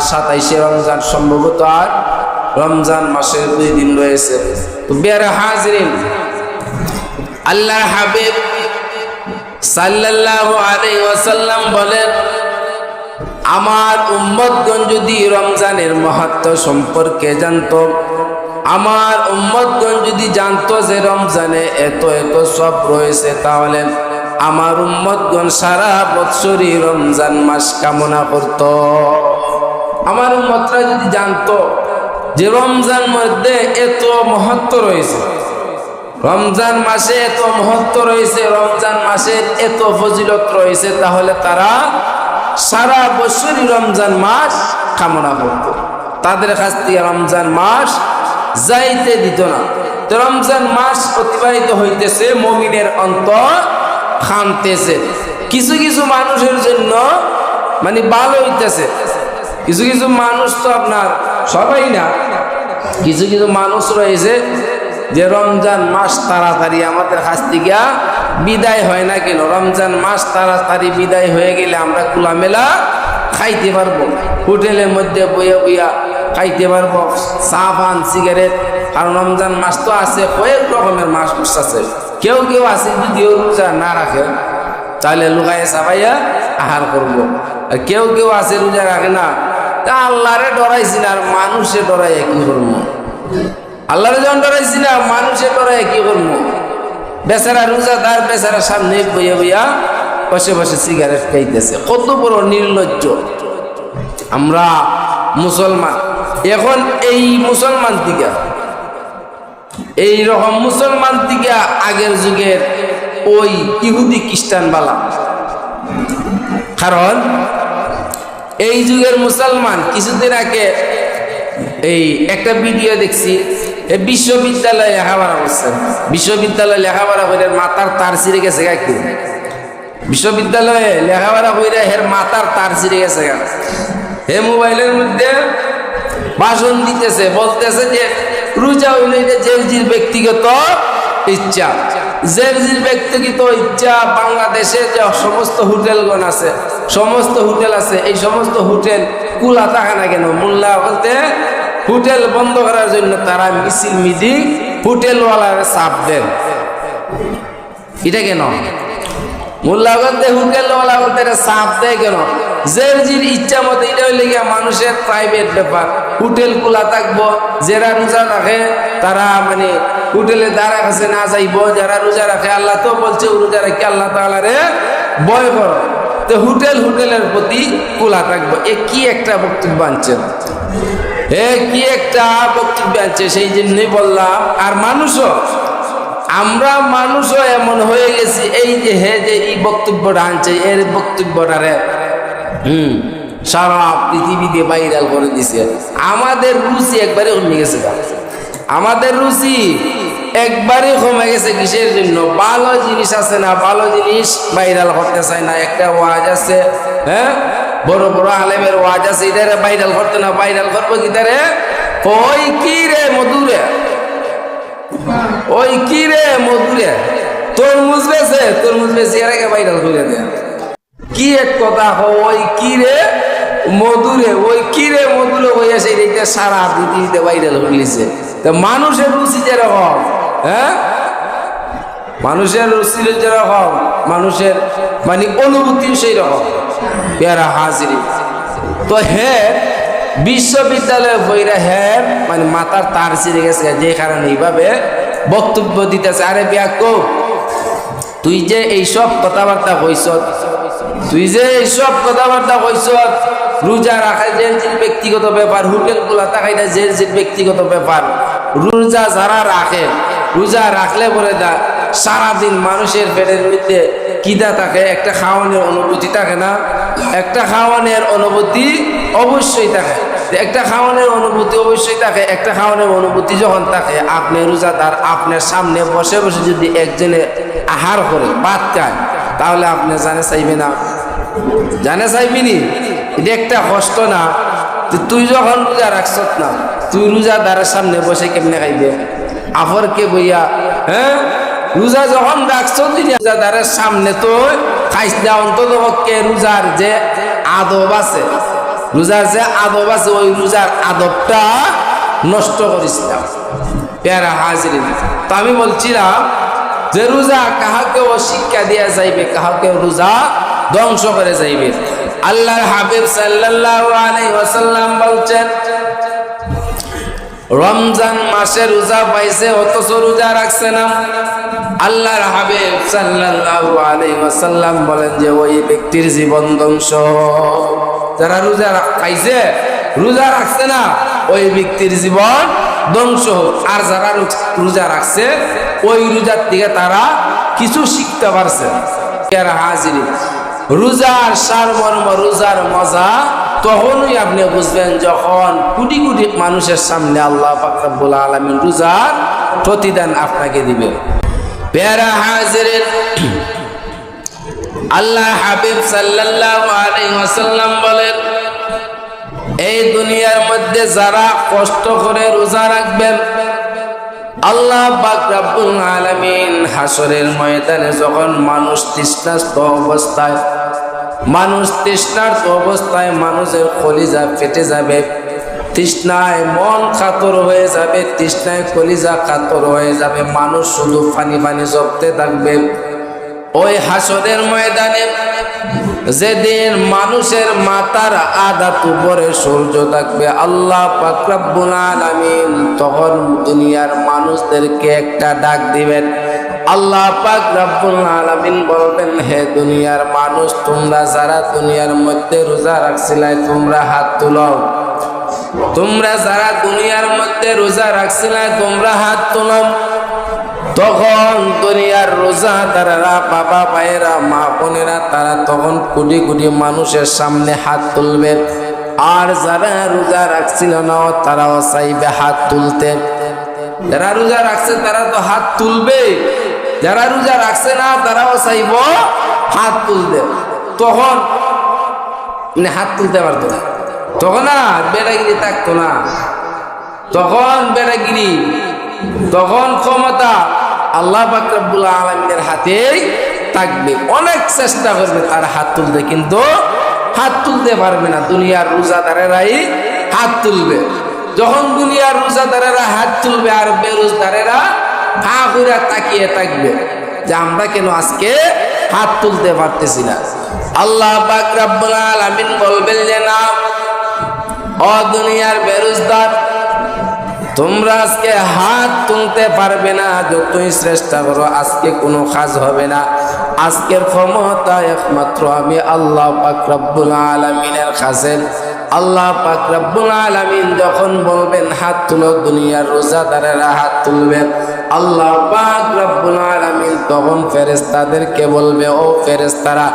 27 রমজান, সম্ভবত আর রমজান মাসের 2 দিন রয়েছে। তো বের হাজিরিন, আল্লাহর হাবিব সাল্লাল্লাহু আলাইহি ওয়াসাল্লাম বলেন, আমার উম্মতগণ যদি রমজানের মাহাত্ম্য সম্পর্কে জানতো, আমার উম্মতগণ যদি জানতো যে রমজানে এত এত সব রয়েছে, তাহলে আমার উম্মতগণ সারা বৎসরই রমজান মাস কামনা করত। আমার উম্মতরা যদি জানতো যে রমজান মধ্যে এত মহত্ব রয়েছে, রমজান মাসে এত মহত্ব রয়েছে, রমজান মাসের এত ফজিলত রয়েছে, তাহলে তারা সারা বছরই রমজান মাস কামনা করত। তাদের কাছ থেকে রমজান মাস যাইতে দিত না। তো রমজান মাস অতিবাহিত হইতেছে, মুমিনের অন্তর খানতেছে। কিছু কিছু মানুষের জন্য মানে ভালো হইতেছে, কিছু কিছু মানুষ তো আপনার সবাই না, কিছু কিছু মানুষ রয়েছে যে রমজান মাস তাড়াতাড়ি আমাদের কাছ থেকে বিদায় হয় না কেন, রমজান মাস তাড়াতাড়ি বিদায় হয়ে গেলে আমরা খোলামেলা খাইতে পারবো, হোটেলের মধ্যে বইয়া বইয়া খাইতে পারবো, চা পান সিগারেট। কারণ রমজান মাস তো আছে, কয়েক রকমের মাস আছে। কেউ কেউ আছে যদিও রোজা না রাখে, তাহলে লুকাইয়া চাপাইয়া আহার করবো। আর কেউ কেউ আছে রোজা রাখে না, তা আল্লাহরে ডরাইছি না আর মানুষে ডরাইয়া কি করবো, আল্লাহরে যখন ডরাইছি না মানুষে ডরাইয়া কি করবো। বেচারা রোজাদার বেচারা সামনে বইয়া বইয়া বসে বসে সিগারেট খাইতেছে। কত বড় নির্লজ্জ আমরা মুসলমান। এখন এই মুসলমান থেকে, এই রকম মুসলমান থেকে আগের যুগের ওই ইহুদি খ্রিস্টান বালা, কারণ এই যুগের মুসলমান কিছুদিন আগে এই একটা ভিডিও দেখছি, বিশ্ববিদ্যালয়ে লেখাপড়া করছে, বিশ্ববিদ্যালয়ে লেখাপড়া করে মাথার তার ছিঁড়ে গেছে গাইতে, বিশ্ববিদ্যালয়ে লেখাপড়া করে হের মাথার তার ছিঁড়ে গেছে গা। হে মোবাইলের মধ্যে ভাষণ দিতেছে, বলতেছে যে রোজা হইলে জেলজির ব্যক্তিগত ইচ্ছা, জেলজির ব্যক্তিগত ইচ্ছা। বাংলাদেশে যে সমস্ত হোটেলগণ আছে, সমস্ত হোটেল আছে, এই সমস্ত হোটেল খোলা থাকে না কেন? মোল্লা বলতে হোটেল বন্ধ করার জন্য তারা মিছিল মিটিং হোটেলওয়ালার চাপ দেন। এটা কেন? মোল্লা বলতে হোটেলওয়ালা বলতে চাপ দেয় কেন? জেলজির ইচ্ছা মতো। এটা হইলে গিয়া মানুষের প্রাইভেট ব্যাপার, হোটেল খোলা থাকবো, যারা রোজা রাখে তারা মানে হোটেলে দ্বারা কাছে না যাইব, যারা রোজা রাখে আল্লাহ তো বলছে রোজা রাখে আল্লাহ তাআলারে ভয় করো, তো হোটেলের প্রতি খোলা থাকবো। এ কি একটা বক্তব্য আনছেন, কি একটা বক্তব্য আনছে। সেই জন্যই বললাম, আর আমরা মানুষও এমন হয়ে গেছি, এই যে যে এই বক্তব্যটা আনছে, এর বক্তব্যটারে সারা পৃথিবীতে ভাইরাল করে দিছে। আমাদের রুচি একবারে কমে গেছে, আমাদের রুচি একবারে কমে গেছে। কিসের জন্য? ভালো জিনিস আছে না, ভালো জিনিস ভাইরাল করতে চায় না। একটা ওয়াজ আছে, হ্যাঁ, বড় বড় আলেমের ওয়াজ আছে, এটারে ভাইরাল করতে না, ভাইরাল করবো কি তারে? ওই কি রে মধুরে, ওই কি রে মধুরে, তরমুজ বেছে এরাকে ভাইরাল করে দেয়। কি এক কথা, ওই কি রে মধুরে, ওই কি রে মধুরে হয়ে সেইটা সারা পৃথিবীতে ভাইরাল হয়েছে। তা মানুষের রুচি যেরকম, হ্যাঁ, মানুষের রুচি যেরকম, মানুষের মানে অনুভূতিও সেই রকম। পেয়ারা হাজিরি তো বিশ্ববিদ্যালয়ে বইরা মানে মাথার তার ছিঁড়ে গেছে, যে কারণে এইভাবে বক্তব্য দিতেছে। আরে বিয়াকুব, তুই যে এইসব কথাবার্তা কইছ, রোজা রাখা জেলজির ব্যক্তিগত ব্যাপার, হোটেল খোলা থাকাটা জেলজির ব্যক্তিগত ব্যাপার। রোজা যারা রাখে, রোজা রাখলে পরে দা সারাদিন মানুষের পেটের মধ্যে কিদা থাকে, একটা খাওয়ানোর অনুভূতি থাকে না? একটা খাওয়ানোর অনুভূতি অবশ্যই থাকে, একটা খাওয়ানোর অনুভূতি অবশ্যই থাকে। একটা খাওয়ানোর অনুভূতি যখন থাকে, আপনি রোজাদার, আপনার সামনে বসে বসে যদি একজনে আহার করে ভাত খায়, তাহলে আপনি জানে চাইবে না? জানে চাইবিনি? এটা একটা কষ্ট না? তুই যখন রোজা রাখছ না, তুই রোজাদারের সামনে বসে কেমনে খাইবে? আফরকে বইয়া, হ্যাঁ, রোজা যখন রাখছ রোজাদারের সামনে তো খাইস না। অন্তত পক্ষে রোজার যে আদব আছে, রোজার যে আদব আছে ওই রোজার আদবটা নষ্ট করিস না। প্যারা হাজিরিন, তো আমি বলছিলাম যে রোজা কাহাকেও শিক্ষা দেয়া যাইবে, কাহাকেও রোজা ধ্বংস করে যাইবে। আল্লাহর হাবিব সাল্লাল্লাহু আলাইহি ওয়াসাল্লাম বলছেন, রমজান মাসে রোজা পাইছে অথচ রোজা রাখছে না। আল্লাহর হাবিব সাল্লাল্লাহু আলাইহি ওয়াসাল্লাম বলেন যে ওই ব্যক্তির জীবন ধ্বংস। যারা রোজা খাইছে রোজা রাখছে না, ওই ব্যক্তির জীবন ধ্বংস। আর যারা রোজা রাখছে ওই রোজার থেকে তারা কিছু শিখতে পারছে। হাজিরি, রোজার সারমর্ম, রোজার মজা তখনই আপনি বুঝবেন যখন কোটি কোটি মানুষের সামনে আল্লাহ পাক রব্বুল আলামিন রোজার প্রতিদান আপনাকে দিবে। প্যারা হাজিরিন, আল্লাহ হাবিব সাল্লাল্লাহু আলাইহি ওয়াসাল্লাম বলেন, এই দুনিয়ার মধ্যে যারা কষ্ট করে রোজা রাখবেন, আল্লাহ পাক রব্বুল আলামিন হাসরের ময়দানে যখন মানুষ তৃষ্ণার্ত অবস্থায় মানুষের কলিজা ফেটে যাবে, তৃষ্ণায় মন কাতর হয়ে যাবে, তৃষ্ণায় কলিজা কাতর হয়ে যাবে, মানুষ শুধু পানি পানি জপতে থাকবে। ওই হাসরের ময়দানে যেদিন মানুষের মাথার আধাত উপরে সূর্য থাকবে, আল্লাহ পাক রব্বুল আলামিন তখন দুনিয়ার মানুষদেরকে একটা ডাক দিবেন। আল্লাহ পাক রব্বুল আলামিন বলবেন, হে দুনিয়ার মানুষ, তোমরা যারা দুনিয়ার মধ্যে রোজা রাখছিলাই তোমরা হাত তুলো। তোমরা যারা দুনিয়ার মধ্যে রোজা রাখছিলাই তোমরা হাত তুলো। তখন দুনিয়ার রোজাদারেরা, বাবা ভাইয়েরা, মা বোনেরা, তারা তখন কোটি কোটি মানুষের সামনে হাত তুলবে। আর যারা রোজা রাখছিল না তারাও চাইবে হাত তুলতে। যারা রোজা রাখছে তারা তো হাত তুলবে, যারা রোজা রাখছে না তারাও চাইব হাত তুলতে। তখন হাত তুলতে পারতো না, তখন আর বেড়াগিরি থাকতো না, তখন বেড়াগিরি, তখন ক্ষমতা আল্লাহ পাক রব্বুল আলামিনের হাতেই থাকবে। অনেক চেষ্টা করবে তার হাত তুলতে, কিন্তু হাত তুলতে পারবে না। দুনিয়ার রোজাদারেরাই হাত তুলবে। যখন দুনিয়ার রোজাদারেরা হাত তুলবে আর বেরোজদারেরা হা করে তাকিয়ে থাকবে যে আমরা কেন আজকে হাত তুলতে পারতেছি না। আল্লাহ পাক রব্বুল আলামিন বলবেন যে না, ও দুনিয়ার বেরোজদার, তোমরা আজকে হাত তুলতে পারবে না, যতই চেষ্টা করো আজকে কোনো কাজ হবে না। আজকের ক্ষমতা একমাত্র আমি আল্লাহ পাক রব্বুল আলামিনের কাছে। আল্লাহ পাক রব্বুল আলামিন যখন বলবেন হাত তুলো, দুনিয়ার রোজাদারেরা হাত তুলবে। আল্লাহ পাক রব্বুল আলামিন তখন ফেরেশতাদেরকে বলবে, ও ফেরেশতারা,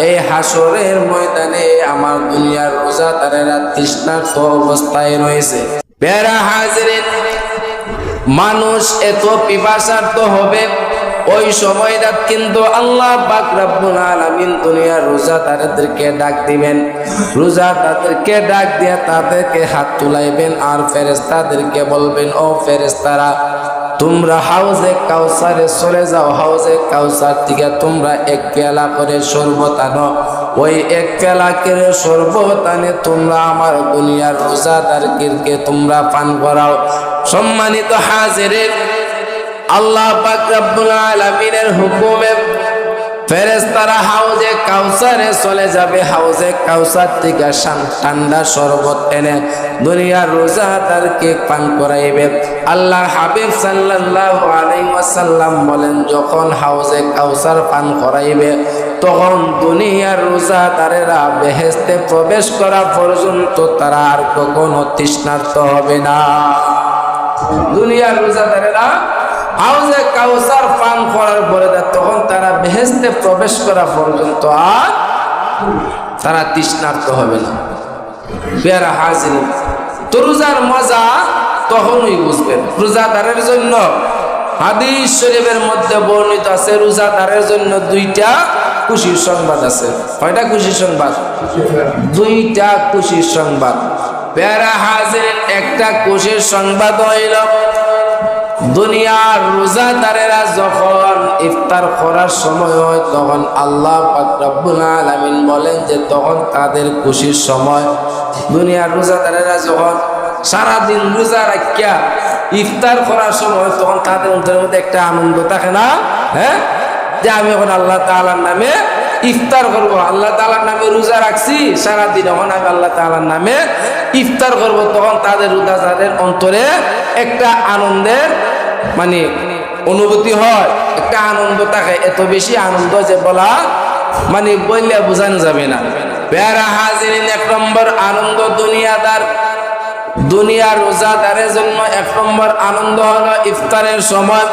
এই হাসরের ময়দানে আমার দুনিয়ার রোজাদারেরা তৃষ্ণার্ত অবস্থায় রয়েছে। প্যারা হাজিরিন, মানুষ এত পিপাসার্ত হবে ওই সময়টা কিন্তু আল্লাহ পাক রব্বুল আলামিন দুনিয়ার রোজাদারদেরকে ডাক দিবেন। রোজাদারদেরকে ডাক দিয়ে তাদেরকে হাত তুলাইবেন আর ফেরেশতাদেরকে বলবেন, ও ফেরেশতারা, তোমরা হাউজে কাউসারে চলে যাও। হাউজে কাউসার থেকে তোমরা এক পেয়ালা করে শরবত আনো। ওই এক পেয়ালা করে শরবত আনে তোমরা আমার দুনিয়ার রোজাদারকে তোমরা পান করাও। সম্মানিত হাজিরিন, আল্লাহ পাক রব্বুল আলামিনের হুকুমে ফেরেশতারা হাউজে কাউসারে চলে যাবে। হাউজে কাউসার থেকে ঠান্ডা শরবত এনে দুনিয়ার রোজাদারকে পান করাইবে। আল্লাহর হাবিব সাল্লাল্লাহু আলাইহি ওয়াসাল্লাম বলেন, যখন হাউজে কাউসার পান করাইবে তখন দুনিয়ার রোজাদারেরা বেহেশতে প্রবেশ করা পর্যন্ত তারা আর কখনো তৃষ্ণার্ত হবে না। দুনিয়ার রোজাদারেরা হাউজে কাউসার পান করার পরে তখন তারা বেহেশতে প্রবেশ করা পর্যন্ত আর তারা তৃষ্ণার্ত হবে না। প্যারা হাজিরিন, তো রোজার মজা তখনই বুঝবেন। রোজাদারের জন্য হাদিস শরীফের মধ্যে বর্ণিত আছে, রোজাদারের জন্য দুইটা খুশির সংবাদ আছে। কয়টা খুশির সংবাদ? দুইটা খুশির সংবাদ। প্যারা হাজিরিন, একটা খুশির সংবাদ হইল দুনিয়ার রোজাদারেরা যখন ইফতার করার সময় হয় তখন আল্লাহ পাক রব্বুল আলামিন বলেন যে তখন তাদের খুশির সময়। দুনিয়ার রোজাদারেরা যখন সারাদিন রোজা রাখিয়া ইফতার করার সময় তখন তাদের অন্তরের মধ্যে একটা আনন্দ থাকে না, হ্যাঁ, যে আমি এখন আল্লাহ তাআলার নামে ইফতার করব, আল্লাহ তাআলার নামে রোজা রাখছি সারাদিন, এখন আমি আল্লাহ তাআলার নামে ইফতার করব। তখন তাদের রোজাদারের অন্তরে একটা আনন্দের মানে অনুভূতি হয়, একটা আনন্দ থাকে, এত বেশি আনন্দ যে বলা মানে বললে বোঝানো যাবে না। প্যারা হাজিরিন, এক নম্বর আনন্দ দুনিয়ার রোজাদারের জন্য এক নম্বর আনন্দ হলো ইফতারের সময়।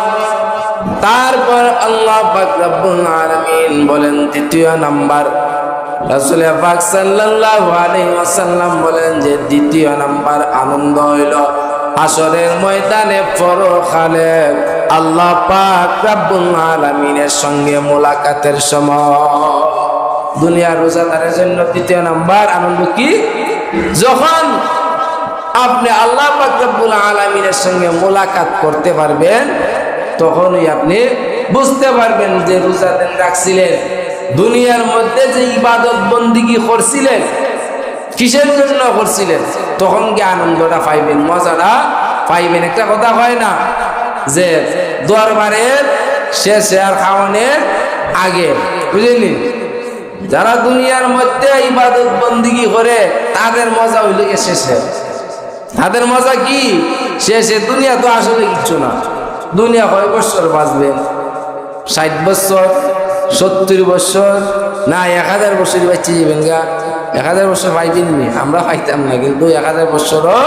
তারপর আল্লাহ পাক রব্বুল আলামিন বলেন দ্বিতীয় নাম্বার, রাসূল পাক সাল্লাল্লাহু আলাইহি ওয়াসাল্লাম বলেন যে দ্বিতীয় নাম্বার আনন্দ হইল হাসরের ময়দানে পরকালে আল্লাহ পাক রব্বুল আলামিনের সঙ্গে মোলাকাতের সময়। দুনিয়ার রোজাদারের জন্য দ্বিতীয় নাম্বার আনন্দ কি? যখন আপনি আল্লাহ পাক রব্বুল আলামিনের সঙ্গে মোলাকাত করতে পারবেন তখনই আপনি বুঝতে পারবেন যে রোজাদার রাখছিলেন, দুনিয়ার মধ্যে যে ইবাদত বন্দিগি করছিলেন কিসের জন্য করছিলেন, তখন কি আনন্দটা পাইবেন, মজাটা পাইবেন। একটা কথা হয় না যে দরবারের শেষে আর খাওয়ানোর আগে, বুঝলেন? যারা দুনিয়ার মধ্যে ইবাদত বন্দিগি করে তাদের মজা হইল গিয়ে শেষে। তাদের মজা কি? শেষে। দুনিয়া তো আসলে কিচ্ছু না। দুনিয়া কয় বছর বাঁচবেন? 60 বছর, 70 বছর, না 1000 বছর বাঁচিয়ে যাবেন গা? 1000 বছর পাইবেন নি? আমরা পাইতাম না, কিন্তু 1000 বছরও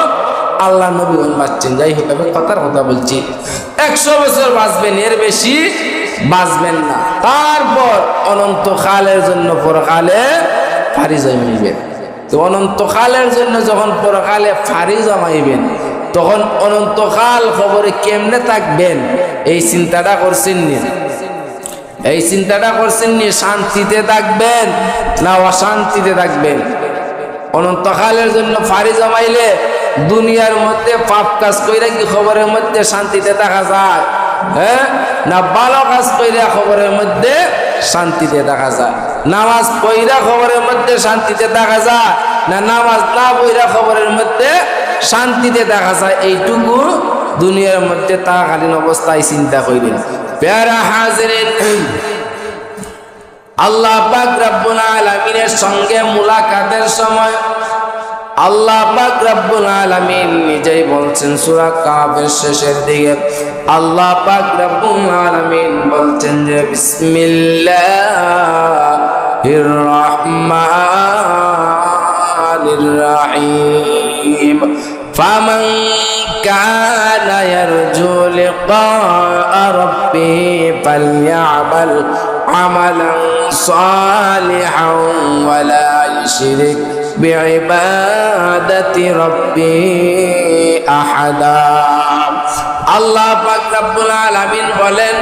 আল্লাহ নবীগণ বাঁচছেন। যাই হোক, আমি কথার কথা বলছি, 100 বছর বাঁচবেন, এর বেশি বাঁচবেন না। তারপর অনন্তকালের জন্য পরকালে ফারি জমাইবেন। তো অনন্তকালের জন্য যখন পরকালে ফারি জমাইবেন তখন অনন্তকাল খবরে কেমনে থাকবেন এই চিন্তাটা করছেন নি? এই চিন্তাটা করছেন নি? শান্তিতে থাকবেন না অশান্তিতে থাকবেন? অনন্তকালের জন্য ফারি জমাইলে দুনিয়ার মধ্যে পাপ কাজ কইরা কি খবরের মধ্যে শান্তিতে থাকা যায়? হ্যাঁ, না ভালো কাজ কইরা খবরের মধ্যে শান্তিতে থাকা যায়? নামাজ পড়া খবরের মধ্যে শান্তিতে থাকা যায় না নামাজ না পড়া খবরের মধ্যে শান্তিতে দেখা যায়? এইটুকু দুনিয়ার মধ্যে থাকাকালীন অবস্থায় চিন্তা করিলেন। প্যারা হাজিরিন, আল্লাহ পাক রব্বুল আলামিনের সঙ্গে মুলাকাতের সময় আল্লাহ পাক রব্বুল আলামিন নিজেই বলছেন সূরা কাফের শেষের দিকে, আল্লাহ পাক রব্বুল আলামিন বলছেন যে বিসমিল্লাহির রাহমানির রাহিম ফামান কানা ইয়ারজু লিকা রাব্বিহি ফালইআমাল আমালান সালিহান ওয়া লা ইউশরিক বিইবাদাতি রাব্বিহি আহাদা। আল্লাহ পাক রব্বুল আলামিন বলেন,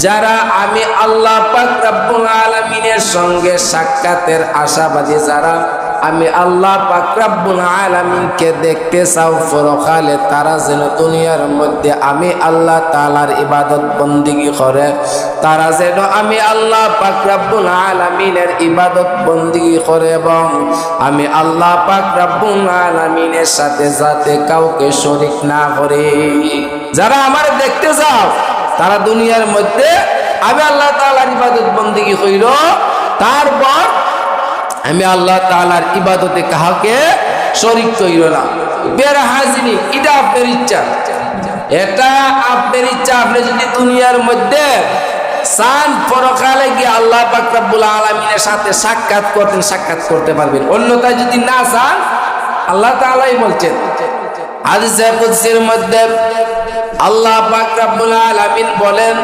যারা আমি আল্লাহ পাক রব্বুল আলামিনের সঙ্গে সাক্ষাতের আশাবাদী, যারা আমি আল্লাহ পাক রব্বুল আলামিনকে দেখতে চাও পরকালে, তারা যেন দুনিয়ার মধ্যে আমি আল্লাহ তাআলার ইবাদত বন্দেগী করে, তারা যেন আমি আল্লাহ পাক রব্বুল আলামিনের ইবাদত বন্দেগী করে এবং আমি আল্লাহ পাক রব্বুল আলামিনের সাথে যাতে কাউকে শরীক না করে। যারা আমার দেখতে চাও তারা দুনিয়ার মধ্যে আমি আল্লাহ তাআলার ইবাদত বন্দেগী কইর, তারপর আমি আল্লাহ তাআলার ইবাদতে কাউকে শরীক কইর না। বেরা হাজিরি, এটা আপনার ইচ্ছা, এটা আপনার ইচ্ছা। আপনি যদি দুনিয়ার মধ্যে চান পরকালে গিয়ে আল্লাহ পাক রব্বুল আলামিনের সাথে সাক্ষাৎ করতেন, সাক্ষাৎ করতে পারবেন। অন্যথায় যদি না চান, আল্লাহ তাআলাই বলছেন হাদিসে কুদসির মধ্যে আল্লাহ পাক রব্বুল আলামিন বলেন,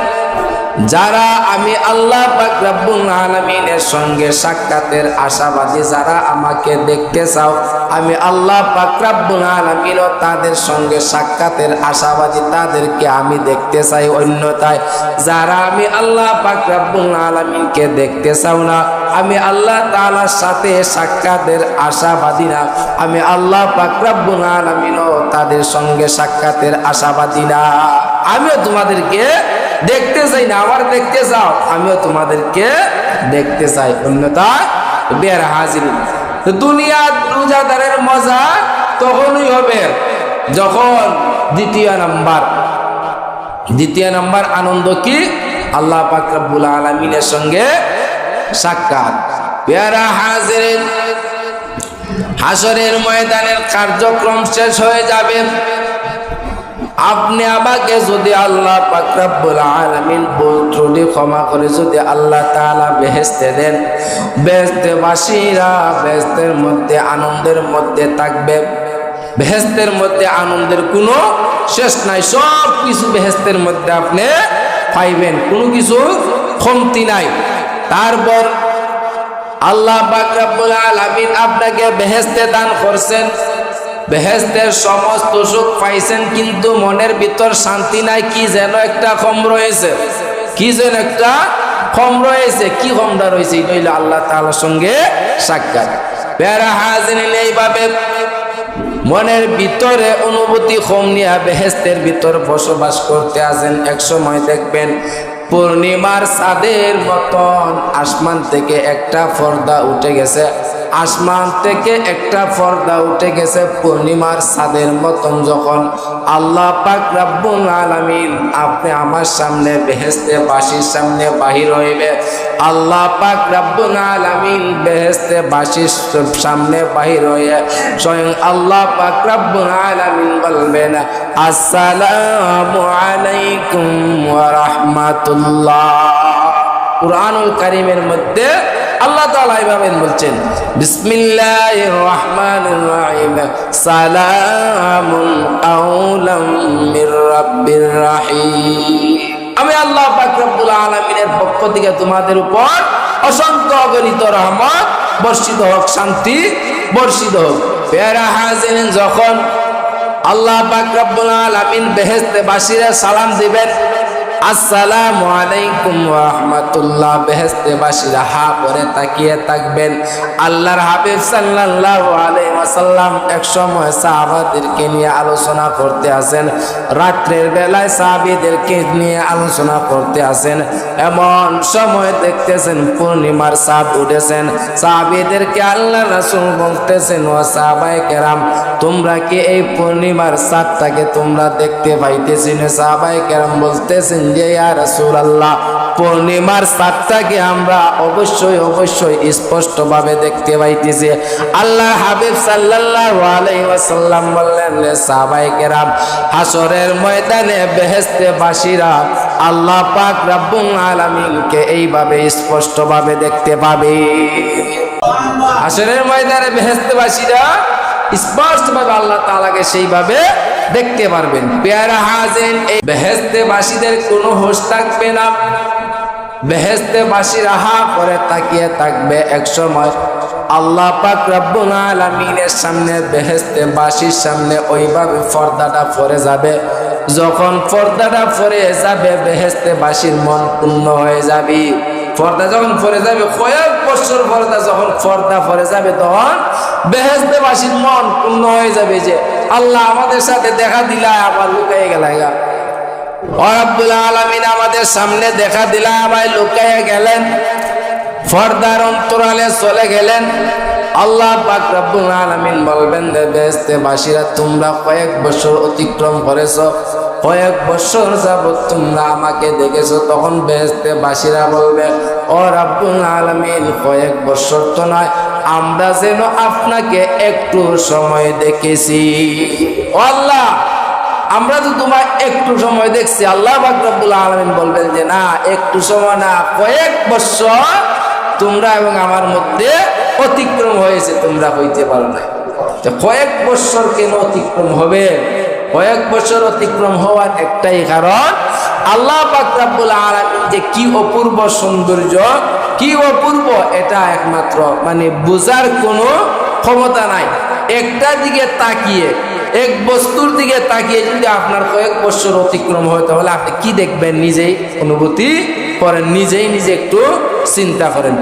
যারা আমি আল্লাহ পাক রব্বুল আলামিনের সঙ্গে সাক্ষাতের আশাবাদী, যারা আমাকে দেখতে চাও, আমি আল্লাহ পাক রব্বুল আলামিনও তাদের সঙ্গে সাক্ষাতের আশাবাদী, তাদেরকে আমি দেখতে চাই। অন্যথায় যারা আমি আল্লাহ পাক রব্বুল আলামিনকে দেখতে চাও না, আমি আল্লাহ তাআলার সাথে সাক্ষাতের আশাবাদী না, আমি আল্লাহ পাক রব্বুল আলামিনও তাদের সঙ্গে সাক্ষাতের আশাবাদী না। আমিও তোমাদেরকে দেখতে চাই না, আবার দেখতে চাও, আমিও তোমাদেরকে দেখতে চাই। অন্যথায় বের হাজির। দুনিয়ার রোজাদারের মজা তখনই হবে যখন দ্বিতীয় নাম্বার আনন্দ কি? আল্লাহ পাক রব্বুল আলামিনের সঙ্গে সাক্ষাৎ। পেয়ারা হাজিরিন, হাসরের ময়দানের কার্যক্রম শেষ হয়ে যাবে। আপনি আমাকে যদি আল্লাহ পাক রব্বুল আলামিন ত্রুটি ক্ষমা করে যদি আল্লাহ তাআলা বেহেশতে দেন, বেহেশতেবাসীরা বেহেশতের মধ্যে আনন্দের মধ্যে থাকবে। বেহেশতের মধ্যে আনন্দের কোনো শেষ নাই, সব কিছু বেহেশতের মধ্যে আপনি পাইবেন, কোনো কিছু কমতি নাই। তারপর আল্লাহ পাক রব্বুল আলামিন আপনাকে বেহেশতে দান করছেন, বেহেশতের সমস্ত সুখ পাইছেন, কিন্তু মনের ভিতর শান্তি নাই। কি যেন একটা কম রয়েছে, কি যেন একটা কম রয়েছে। কি কমটা রয়েছে? এটা হইল আল্লাহ তাআলার সঙ্গে সাক্ষাৎ। প্যারা হাজিরিন, এইভাবে মনের ভিতরে অনুভূতি কম নিয়ে বেহেশতের ভিতর বসবাস করতে আছেন। এক সময় দেখবেন পূর্ণিমার চাঁদের মতন আসমান থেকে একটা পর্দা উঠে গেছে, আসমান থেকে একটা পর্দা উঠে গেছে পূর্ণিমার চাঁদের মতন। যখন আল্লাহ পাক রব্বুল আলামিন আপনি আমার সামনে বেহেশতে বাসীর সামনে বাহির হইবে, আল্লাহ পাক রব্বুল আলামিন বেহেশতে বাসীর সামনে বাহির হয়ে স্বয়ং আল্লাহ পাক রব্বুল আলামিন বলবেন, আসসালামু আলাইকুম ওয়া রাহমাতুল্লাহ। কুরআনুল কারীমের মধ্যে আল্লাহ তাআলা এইভাবে বলছেন, বিসমিল্লাহির রহমানির রহিম, সালামুন কাওলাম মির রাব্বির রহিম। আমি আল্লাহ পাক রব্বুল আলামিনের পক্ষ থেকে তোমাদের উপর অসংখ্য অগণিত রহমত বর্ষিত হোক, শান্তি বর্ষিত হোক। প্যারা হাজিরিন, যখন আল্লাহ পাক রব্বুল আলামিন বেহেশতে বাসীরা সালাম দিবেন, আসসালামু আলাইকুম ওয়া রাহমাতুল্লাহ, বেহেশতে বাসীরা হা করে তাকিয়ে থাকবেন। আল্লাহর হাবিব সাল্লাল্লাহু আলাইহি ওয়াসাল্লাম এক সময় সাহাবাদেরকে নিয়ে আলোচনা করতে আসেন, রাত্রের বেলায় সাহাবীদেরকে নিয়ে আলোচনা করতে আসেন। এমন সময় দেখতেছেন পূর্ণিমার চাঁদ উঠেছেন। সাহাবীদেরকে আল্লাহ রাসূল বলতেছেন, ও সাহাবায়ে কেরাম, তোমরা কি এই পূর্ণিমার চাঁদটাকে তোমরা দেখতে পাইতেছি না? সাহাবায়ে কেরাম বলতেছেন যে ইয়া রাসূলুল্লাহ, পূর্ণিমার চাঁদটাকে আমরা অবশ্যই স্পষ্টভাবে দেখতে পাইতেছি। আল্লাহ হাবিব সাল্লাল্লাহু আলাইহি ওয়াসাল্লাম বললেন, সাহাবায়ে কেরাম, হাসরের ময়দানে বেহেশতে বাসীরা আল্লাহ পাক রব্বুল আলামিনকে এইভাবে স্পষ্টভাবে দেখতে পাবে। হাসরের ময়দানে বেহেশতে বাসীরা স্পষ্টভাবে আল্লাহ তাআলাকে সেইভাবে দেখতে পারবেন। পেয়ারা হাজিরিন, এই বেহেশতে বাসীদের কোনো হোশ থাকবে না, বেহেশতে বাসীরা হা করে তাকিয়ে থাকবে। এক সময় আল্লাহ পাক রব্বুল আলামিনের সামনে বেহেশতে বাসীর সামনে ওইভাবে পর্দাটা পড়ে যাবে। যখন পর্দাটা পড়ে যাবে বেহেশতে বাসীর মন পূর্ণ হয়ে যাবে। পর্দা যখন পড়ে যাবে, কয়েক বছর পর্দা যখন পর্দা পড়ে যাবে, তখন বেহেশতে বাসীর মন পূর্ণ হয়ে যাবে যে আল্লাহ আমাদের সাথে দেখা দিলা, আবার লুকাইয়ে গেলাগা। রব্বুল আলামিন আমাদের সামনে দেখা দিলা, আবার লুকাইয়ে গেলেন, পর্দার অন্তরালে চলে গেলেন। আল্লাহ পাক রব্বুল আলামিন বলবেন, বেহেশতে বাসীরা তোমরা কয়েক বছর অতিক্রম করেছো, কয়েক বছর যাবত তোমরা আমাকে দেখেছো। তখন বেহেশতে বাসীরা বলবে, ও রব্বুল আলামিন, কয়েক বছর তো নয়, আমরা যেন আপনাকে একটু সময় দেখেছি। ও আল্লাহ, আমরা তো তোমার একটু সময় দেখছি। আল্লাহ পাক রব্বুল আলামিন বলবেন যে না, একটু সময় না, কয়েক বছর তোমরা এবং আমার মধ্যে অতিক্রম হয়েছে, তোমরা হইতে পারো না। কয়েক বছর কেন অতিক্রম হবে? কয়েক বছর অতিক্রম হওয়ার একটাই কারণ, আল্লাহ পাক রব্বুল আলামিন যে কি অপূর্ব সৌন্দর্য, কি অপূর্ব, এটা একমাত্র মানে বোঝার কোনো ক্ষমতা নাই। একটা দিকে তাকিয়ে, এক বস্তুর দিকে তাকিয়ে যদি আপনার কয়েক বছর অতিক্রম হয়, তাহলে আপনি কি দেখবেন নিজেই অনুভূতি করেন, নিজেই নিজে একটু চিন্তা করেন।